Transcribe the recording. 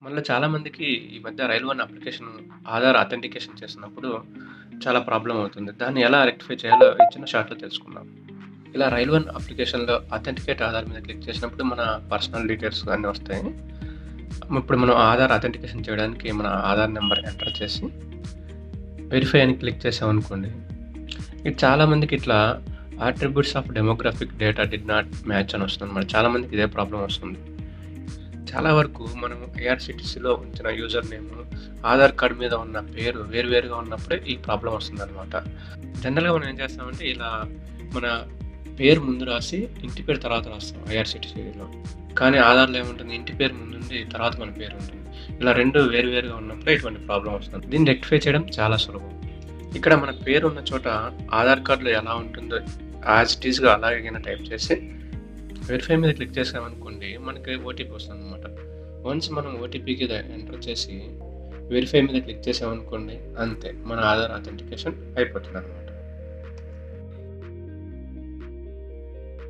మనలో చాలామందికి ఈ మధ్య rail one application Aadhaar authentication చేస్తున్నప్పుడు చాలా ప్రాబ్లమ్ అవుతుంది. దాన్ని ఎలా రెక్టిఫై చేయాలో ఈ చిన్న షార్ట్‌లో తెలుసుకుందాం. ఇలా రైల్ వన్ అప్లికేషన్‌లో అథెంటికేట్ ఆధార్ మీద క్లిక్ చేసినప్పుడు మన పర్సనల్ డీటెయిల్స్ అన్నీ వస్తాయి. ఇప్పుడు మనం ఆధార్ అథెంటికేషన్ చేయడానికి మన ఆధార్ నెంబర్ ఎంటర్ చేసి వెరిఫై అని క్లిక్ చేసామనుకోండి. ఇది చాలామందికి ఇట్లా attributes of demographic data did not match అని వస్తుందన్నమాట. చాలామందికి ఇదే ప్రాబ్లమ్ వస్తుంది. చాలా వరకు మనం ఐఆర్‌సీటీసీలో ఉంచిన యూజర్ నేమ్, ఆధార్ కార్డ్ మీద ఉన్న పేరు వేరువేరుగా ఉన్నప్పుడే ఈ ప్రాబ్లమ్ వస్తుందనమాట. జనరల్‌గా మనం ఏం చేస్తామంటే ఇలా మన పేరు ముందు రాసి, ఇంటి పేరు తర్వాత రాస్తాం ఐఆర్‌సీటీసీలో. కానీ ఆధార్‌లో ఏముంటుంది ఇంటి పేరు ముందుండి తర్వాత మన పేరు ఉంటుంది. ఇలా 2 వేరువేరుగా ఉన్నప్పుడే ఇటువంటి ప్రాబ్లమ్ వస్తుంది. దీన్ని రెక్టిఫై చేయడం చాలా సులభం. ఇక్కడ మన పేరు ఉన్న చోట ఆధార్ కార్డ్‌లో ఎలా ఉంటుందో యాజ్ ఇట్ ఈస్‌గా అలాగేనా టైప్ చేసి వెరిఫై మీద క్లిక్ చేసామనుకోండి, మనకి ఓటీపీ వస్తుందనమాట. వన్స్ మనం ఓటీపీకి ఎంటర్ చేసి వెరిఫై మీద క్లిక్ చేసామనుకోండి, అంతే మన ఆధార్ అథెంటికేషన్ అయిపోతుందనమాట.